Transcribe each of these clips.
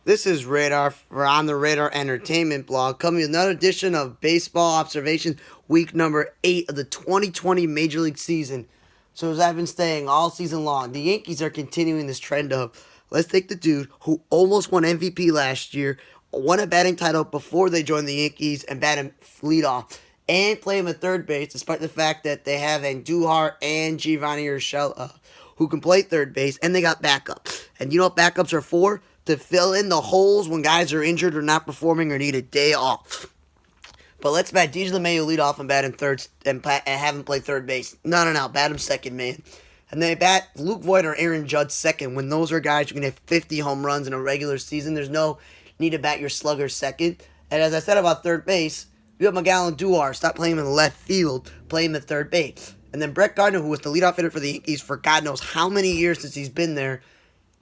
This is Radar for On the Radar Entertainment blog, coming with another edition of Baseball Observations, week number 8 of the 2020 Major League season. So as I've been saying all season long, the Yankees are continuing this trend of, let's take the dude who almost won MVP last year, won a batting title before they joined the Yankees, and bat him leadoff, and play him at third base, despite the fact that they have Andujar and Giovanni Urshela, who can play third base, and they got backups. And you know what backups are for? To fill in the holes when guys are injured or not performing or need a day off. But let's bat DJ LeMahieu lead off and bat him third and have him play third base. No, bat him second, man. And they bat Luke Voigt or Aaron Judge second when those are guys who can hit 50 home runs in a regular season. There's no need to bat your slugger second. And as I said about third base, you have Miguel Andujar. Stop playing him in left field. Play him at third base. And then Brett Gardner, who was the leadoff hitter for the Yankees for God knows how many years since he's been there,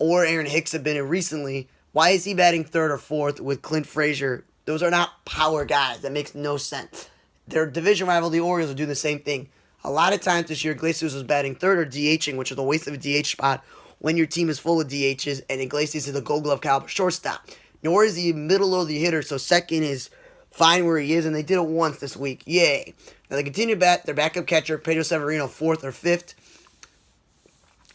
or Aaron Hicks have been in recently, why is he batting third or fourth with Clint Frazier? Those are not power guys. That makes no sense. Their division rival, the Orioles, will do the same thing. A lot of times this year, Iglesias was batting third or DHing, which is a waste of a DH spot when your team is full of DHs, and Iglesias is a Gold Glove caliber shortstop. Nor is he middle of the hitter, so second is fine where he is, and they did it once this week. Yay. Now they continue to bat their backup catcher, Pedro Severino, fourth or fifth,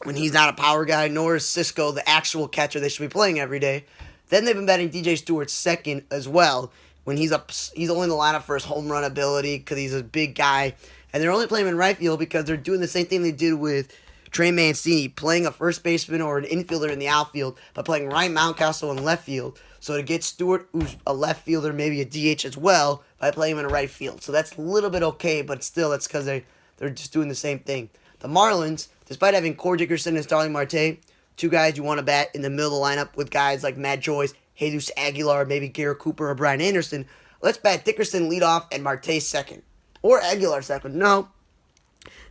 when he's not a power guy, nor is Cisco the actual catcher they should be playing every day. Then they've been batting DJ Stewart second as well, when he's only in the lineup for his home run ability because he's a big guy. And they're only playing him in right field because they're doing the same thing they did with Trey Mancini, playing a first baseman or an infielder in the outfield, but playing Ryan Mountcastle in left field. So to get Stewart, who's a left fielder, maybe a DH as well, by playing him in right field. So that's a little bit okay, but still, that's because they're just doing the same thing. The Marlins, despite having Corey Dickerson and Starling Marte, two guys you want to bat in the middle of the lineup with guys like Matt Joyce, Jesus Aguilar, maybe Garrett Cooper or Brian Anderson, let's bat Dickerson leadoff and Marte second. Or Aguilar second. No,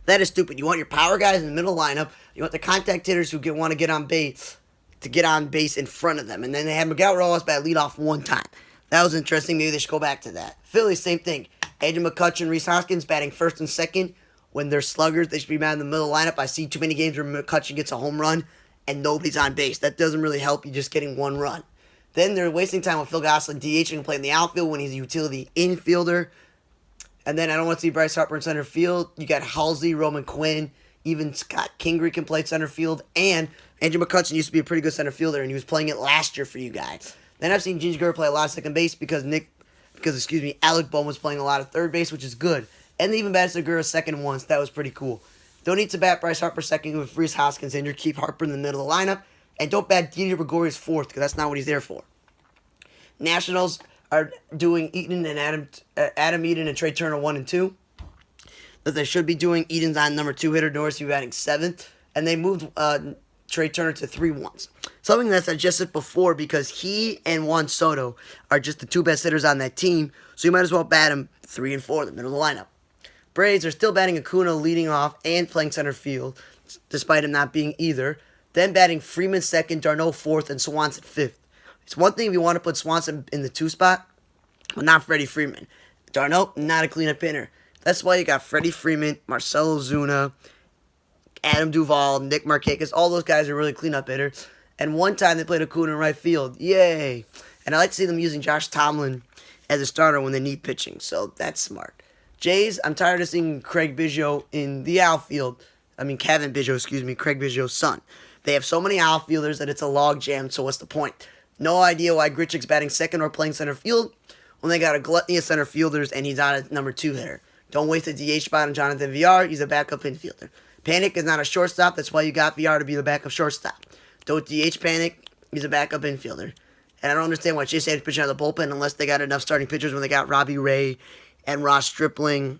that is stupid. You want your power guys in the middle lineup. You want the contact hitters who want to get on base to get on base in front of them. And then they had Miguel Rojas bat leadoff one time. That was interesting. Maybe they should go back to that. Phillies, same thing. Adrian McCutchen, Rhys Hoskins batting first and second. When they're sluggers, they should be mad in the middle lineup. I see too many games where McCutchen gets a home run and nobody's on base. That doesn't really help you just getting one run. Then they're wasting time with Phil Gosselin DHing and playing the outfield when he's a utility infielder. And then I don't want to see Bryce Harper in center field. You got Halsey, Roman Quinn, even Scott Kingery can play center field. And Andrew McCutchen used to be a pretty good center fielder, and he was playing it last year for you guys. Then I've seen Ginger Guerra play a lot of second base because Alec Bohm was playing a lot of third base, which is good. And they even batted Segura second once. That was pretty cool. Don't need to bat Bryce Harper second with Rhys Hoskins injured. Keep Harper in the middle of the lineup. And don't bat Didi Gregorius fourth because that's not what he's there for. Nationals are doing Eaton and Adam Eaton and Trey Turner 1 and 2. That they should be doing. Eaton's on number 2 hitter. Norris will be batting 7th. And they moved Trey Turner to 3-1s. Something that's suggested before because he and Juan Soto are just the two best hitters on that team. So you might as well bat him 3 and 4 in the middle of the lineup. Braves are still batting Acuna leading off and playing center field, despite him not being either. Then batting Freeman second, Darno fourth, and Swanson fifth. It's one thing if you want to put Swanson in the 2 spot, but not Freddie Freeman. Darno, not a cleanup hitter. That's why you got Freddie Freeman, Marcelo Zuna, Adam Duvall, Nick Markakis. All those guys are really cleanup hitters. And one time they played Acuna in right field. Yay! And I like to see them using Josh Tomlin as a starter when they need pitching, so that's smart. Jays, I'm tired of seeing Craig Biggio in the outfield. Kevin Biggio, Craig Biggio's son. They have so many outfielders that it's a log jam, so what's the point? No idea why Grichuk's batting second or playing center field when they got a gluttony of center fielders and he's on a number 2 hitter. Don't waste a DH spot on Jonathan VR. He's a backup infielder. Panic is not a shortstop. That's why you got VR to be the backup shortstop. Don't DH Panic. He's a backup infielder. And I don't understand why Chase Anderson pitching out of the bullpen unless they got enough starting pitchers when they got Robbie Ray and Ross Stripling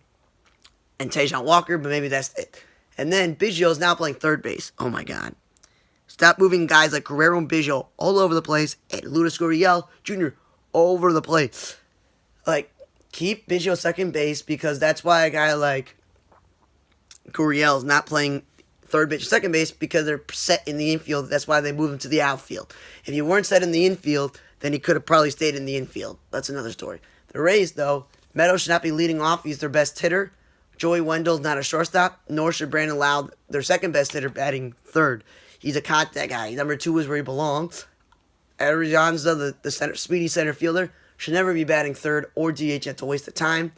and Tajon Walker, but maybe that's it. And then Biggio is now playing third base. Oh my God. Stop moving guys like Guerrero and Biggio all over the place and Lourdes Gurriel Jr. all over the place. Keep Biggio second base because that's why a guy like Gurriel is not playing third base, second base because they're set in the infield. That's why they moved him to the outfield. If you weren't set in the infield, then he could have probably stayed in the infield. That's another story. The Rays, though, Meadows should not be leading off. He's their best hitter. Joey Wendell's not a shortstop, nor should Brandon Loud, their second best hitter, batting third. He's a contact guy. Number 2 is where he belongs. Arianza, the speedy center fielder, should never be batting third or DH. That's a waste of time.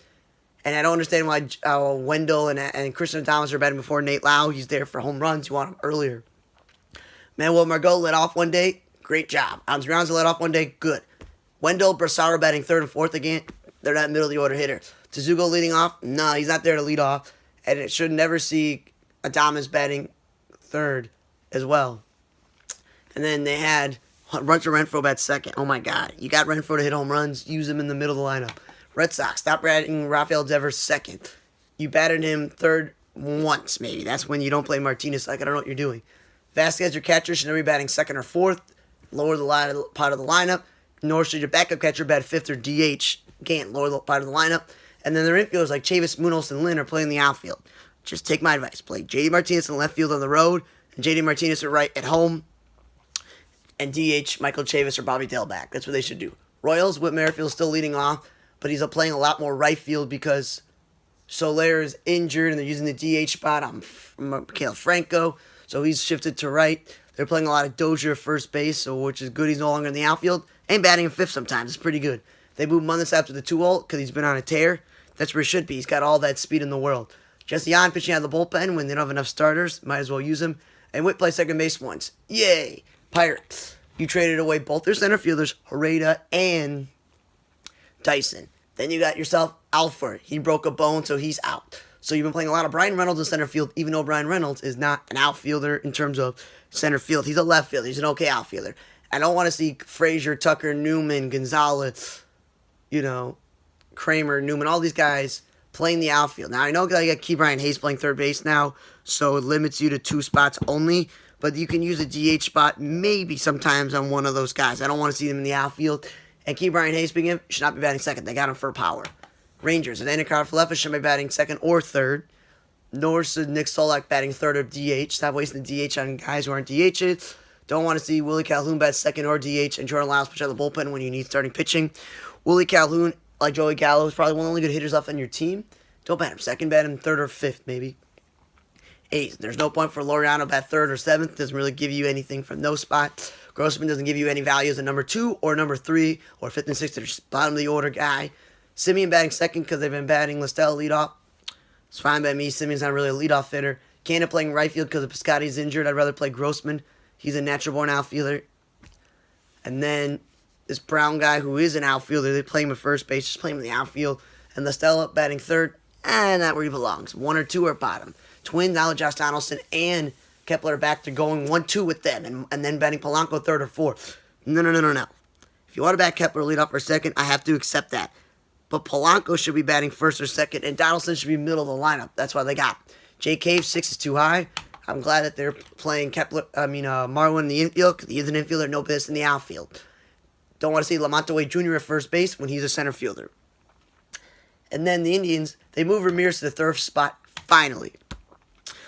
And I don't understand why Wendell and Christian Thomas are batting before Nate Lau. He's there for home runs. You want him earlier. Manuel Margot led off one day. Great job. Alonso led off one day. Good. Wendell, Brasaro batting third and fourth again. They're not middle of the order hitter. Tezugo leading off. No, he's not there to lead off. And it should never see Adames batting third as well. And then they had Hunter Renfroe bat second. Oh my God. You got Renfroe to hit home runs. Use him in the middle of the lineup. Red Sox, stop batting Rafael Devers second. You batted him third once, maybe. That's when you don't play Martinez. Like, I don't know what you're doing. Vasquez, your catcher, should never be batting second or fourth. Lower the part of the lineup. Nor should your backup catcher bat fifth or DH. Again, lower the part of the lineup. And then their infielders like Chavis, Munoz, and Lynn are playing the outfield. Just take my advice. Play J.D. Martinez in left field on the road, and J.D. Martinez at right at home, and DH, Michael Chavis or Bobby Dalbec. That's what they should do. Royals, Whit Merrifield is still leading off, but he's playing a lot more right field because Soler is injured, and they're using the DH spot on Miguel Franco, so he's shifted to right. They're playing a lot of Dozier at first base, which is good. He's no longer in the outfield, and batting in fifth sometimes. It's pretty good. They moved Mundas after the 2-hole because he's been on a tear. That's where he should be. He's got all that speed in the world. Jesse Yan pitching out of the bullpen when they don't have enough starters. Might as well use him. And Whit plays second base once. Yay! Pirates. You traded away both their center fielders, Herrera and Dyson. Then you got yourself Alford. He broke a bone, so he's out. So you've been playing a lot of Brian Reynolds in center field, even though Brian Reynolds is not an outfielder in terms of center field. He's a left fielder. He's an okay outfielder. I don't want to see Frazier, Tucker, Newman, Gonzalez, Kramer, Newman, all these guys playing the outfield. Now, I know I got Key Brian Hayes playing third base now, so it limits you to 2 spots only, but you can use a DH spot maybe sometimes on one of those guys. I don't want to see them in the outfield. And Key Brian Hayes being him should not be batting second. They got him for power. Rangers, and Anacard Falefa should be batting second or third. Nor should Nick Solak batting third or DH. Stop wasting the DH on guys who aren't DHs. Don't want to see Willie Calhoun bat second or DH and Jordan Lyles pitch out of the bullpen when you need starting pitching. Willie Calhoun, like Joey Gallo, is probably one of the only good hitters left on your team. Don't bat him second, bat him third or fifth, maybe. Eighth. There's no point for Laureano bat third or seventh. Doesn't really give you anything from no spot. Grossman doesn't give you any value as a number 2 or number 3 or fifth and sixth. They're just bottom of the order guy. Simeon batting second because they've been batting Listel leadoff. It's fine by me. Simeon's not really a leadoff hitter. Can't playing right field because if Piscotty's injured. I'd rather play Grossman. He's a natural-born outfielder. And then this Brown guy who is an outfielder, they play him at first base, just play him in the outfield. And Listel batting third, not where he belongs. 1 or 2 are bottom. Twins, now Josh Donaldson and Kepler are back to going 1-2 with them, and then batting Polanco third or fourth. No. If you want to bat Kepler lead off for second, I have to accept that. But Polanco should be batting first or second, and Donaldson should be middle of the lineup. That's why they got Jay Cave. 6 is too high. I'm glad that they're playing Marwin in the infield, because he's an infielder, no business in the outfield. Don't want to see Lamonte Wade Jr. at first base when he's a center fielder. And then the Indians, they moved Ramirez to the third spot, finally.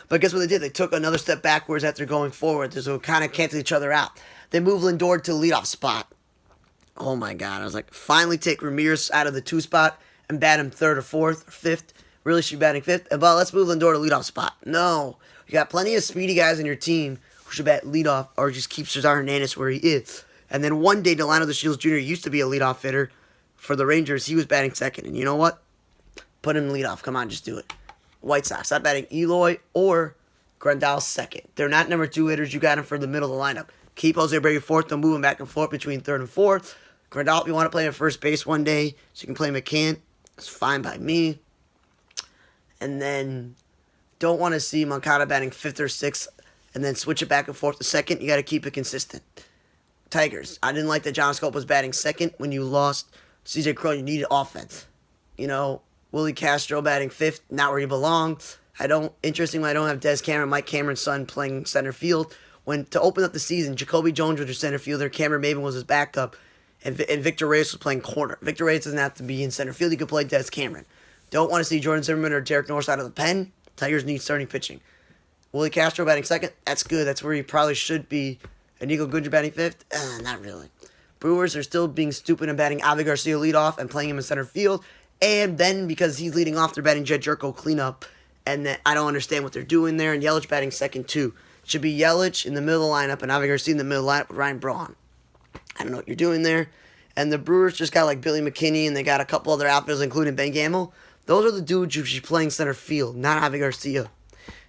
But guess what they did? They took another step backwards after going forward, so it kind of canceled each other out. They moved Lindor to the leadoff spot. Oh my God. I was like, finally take Ramirez out of the 2 spot and bat him third or fourth or fifth. Really should be batting fifth. But let's move Lindor to leadoff spot. No. You got plenty of speedy guys on your team who should bat leadoff or just keep Cesar Hernandez where he is. And then one day, Delano DeShields Jr. used to be a leadoff hitter for the Rangers. He was batting second. And you know what? Put him in leadoff. Come on, just do it. White Sox, not batting Eloy or Grandal second. They're not number 2 hitters. You got him for the middle of the lineup. Keep Jose Abreu fourth. Don't move him back and forth between third and fourth. Grandal, if you want to play him at first base one day, so you can play McCann, it's fine by me. And then don't want to see Moncada batting fifth or sixth and then switch it back and forth to second. You got to keep it consistent. Tigers, I didn't like that John Scope was batting second when you lost CJ Cron. You needed offense. Willie Castro batting fifth, not where he belongs. Interestingly, I don't have Des Cameron, Mike Cameron's son, playing center field. When to open up the season, Jacoby Jones was your center fielder, Cameron Maben was his backup, and Victor Reyes was playing corner. Victor Reyes doesn't have to be in center field. He could play Des Cameron. Don't want to see Jordan Zimmerman or Derek Norris out of the pen. Tigers need starting pitching. Willie Castro batting second, that's good. That's where he probably should be. And Nico Goodger batting fifth, not really. Brewers are still being stupid and batting Avi Garcia leadoff and playing him in center field. And then because he's leading off, they're batting Jed Jerko cleanup. And I don't understand what they're doing there. And Yelich batting second, too. Should be Yelich in the middle of the lineup and Avi Garcia in the middle of the lineup with Ryan Braun. I don't know what you're doing there. And the Brewers just got like Billy McKinney, and they got a couple other outfielders, including Ben Gamel. Those are the dudes you should be playing center field, not Javi Garcia.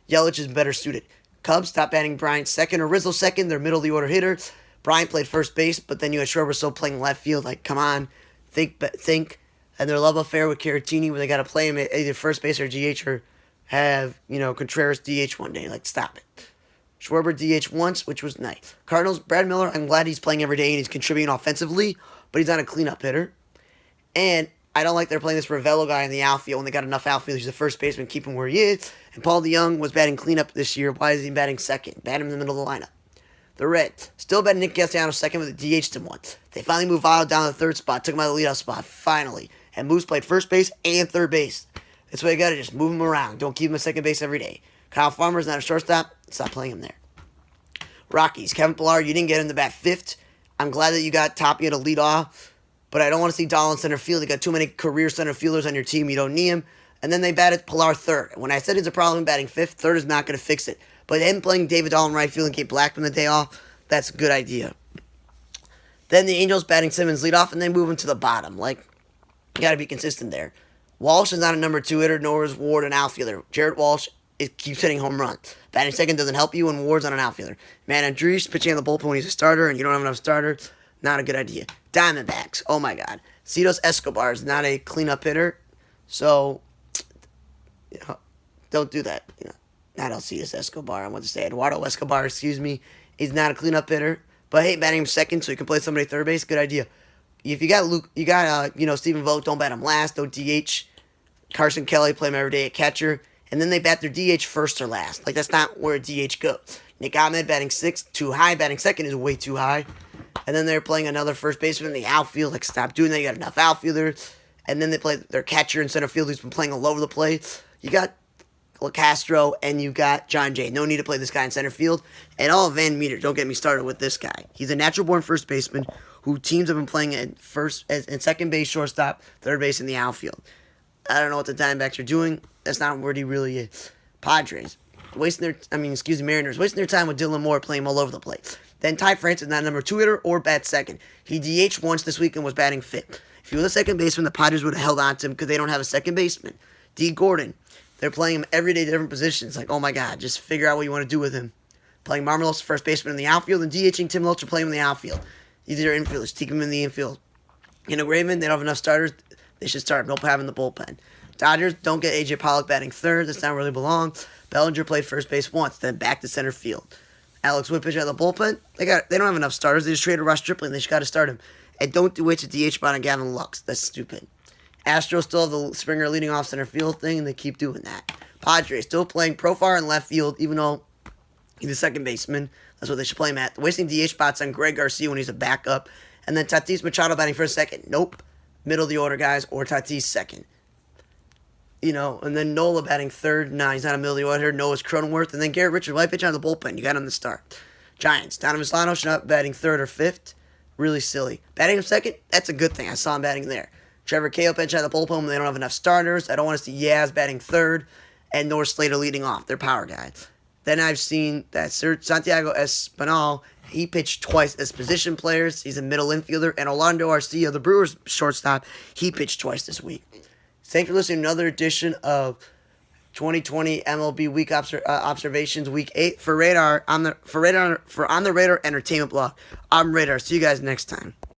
Yelich is better suited. Cubs stopped batting Bryant second or Rizzo second. They're middle of the order hitter. Bryant played first base, but then you had Schwarber still playing left field. Like, come on, think. And their love affair with Caratini, where they got to play him at either first base or DH, or have Contreras DH one day. Like, stop it. Schwarber DH once, which was nice. Cardinals, Brad Miller, I'm glad he's playing every day and he's contributing offensively, but he's not a cleanup hitter. And I don't like they're playing this Ravello guy in the outfield when they got enough outfielders. He's the first baseman, keep him where he is. And Paul DeYoung was batting cleanup this year. Why is he batting second? Bat him in the middle of the lineup. The Reds still batting Nick Castellanos second with a DH him once. They finally moved Votto down to the third spot, took him out of the leadoff spot, finally. And Moose played first base and third base. That's why you got to just move him around. Don't keep him at second base every day. Kyle Farmer's not a shortstop. Stop playing him there. Rockies, Kevin Pillar, you didn't get him to bat fifth. I'm glad that you got Tapia to lead off, but I don't want to see Dahl in center field. You got too many career center fielders on your team. You don't need him. And then they batted Pillar third. When I said it's a problem in batting fifth, third is not going to fix it. But him playing David Dahl in right field and Kate Blackman the day off, that's a good idea. Then the Angels batting Simmons lead off, and then move him to the bottom. Like, you got to be consistent there. Walsh is not a number two hitter, nor is Ward an outfielder. Jared Walsh keeps hitting home runs. Batting second doesn't help you, and Ward's on an outfielder. Man, Andrews pitching on the bullpen when he's a starter, and you don't have enough starters, not a good idea. Diamondbacks, oh my God. Cetos Escobar is not a cleanup hitter, so don't do that. Not Alcides Escobar. I want to say Eduardo Escobar. Excuse me. He's not a cleanup hitter, but hey, batting him second so you can play somebody third base. Good idea. If you got Luke, you got Stephen Vogt. Don't bat him last. Don't DH. Carson Kelly, play him every day at catcher. And then they bat their DH first or last. Like, that's not where a DH goes. Nick Ahmed batting sixth, too high. Batting second is way too high. And then they're playing another first baseman in the outfield. Like, stop doing that. You got enough outfielders. And then they play their catcher in center field who's been playing all over the place. You got LaCastro and you got John Jay. No need to play this guy in center field. And all of Van Meter, don't get me started with this guy. He's a natural-born first baseman who teams have been playing at first and second base, shortstop, third base in the outfield. I don't know what the Diamondbacks are doing. That's not where he really is. Mariners, wasting their time with Dylan Moore playing all over the place. Then Ty France is not a number two hitter or bat second. He DH'd once this week and was batting fifth. If he was a second baseman, the Padres would have held on to him because they don't have a second baseman. D. Gordon, they're playing him every day, different positions. Like, oh my God, just figure out what you want to do with him. Playing Marmelos, first baseman in the outfield, and DHing Tim Locher, playing him in the outfield. These are infielders. Keep him in the infield. Raymond, they don't have enough starters. They should start. Don't have him in the bullpen. Dodgers, don't get A.J. Pollock batting third. That's not really belong. Bellinger played first base once, then back to center field. Alex Wood pitched out of the bullpen. They don't have enough starters. They just traded Ross Stripling. They just got to start him. And don't do it to DH spot on Gavin Lux. That's stupid. Astros still have the Springer leading off center field thing, and they keep doing that. Padres still playing Profar in left field, even though he's a second baseman. That's what they should play him at. Wasting DH spots on Greg Garcia when he's a backup. And then Tatis Machado batting for a second. Nope. Middle of the order, guys, or Tatis second. And then Nola batting third. Nah, he's not a middle of the order. Noah's Cronenworth. And then Garrett Richards, why pitch out of the bullpen? You got him to start. Giants, Donovan Solano should not batting third or fifth. Really silly. Batting him second, that's a good thing. I saw him batting there. Trevor Cahill pitch out of the bullpen when they don't have enough starters. I don't want to see Yaz batting third and Norris Slater leading off. They're power guys. Then I've seen that Santiago Espinal, he pitched twice as position players. He's a middle infielder. And Orlando Arcia, the Brewers shortstop, he pitched twice this week. Thanks for listening to another edition of 2020 MLB Week Observations Week 8 for On the Radar Entertainment Blog. I'm Radar. See you guys next time.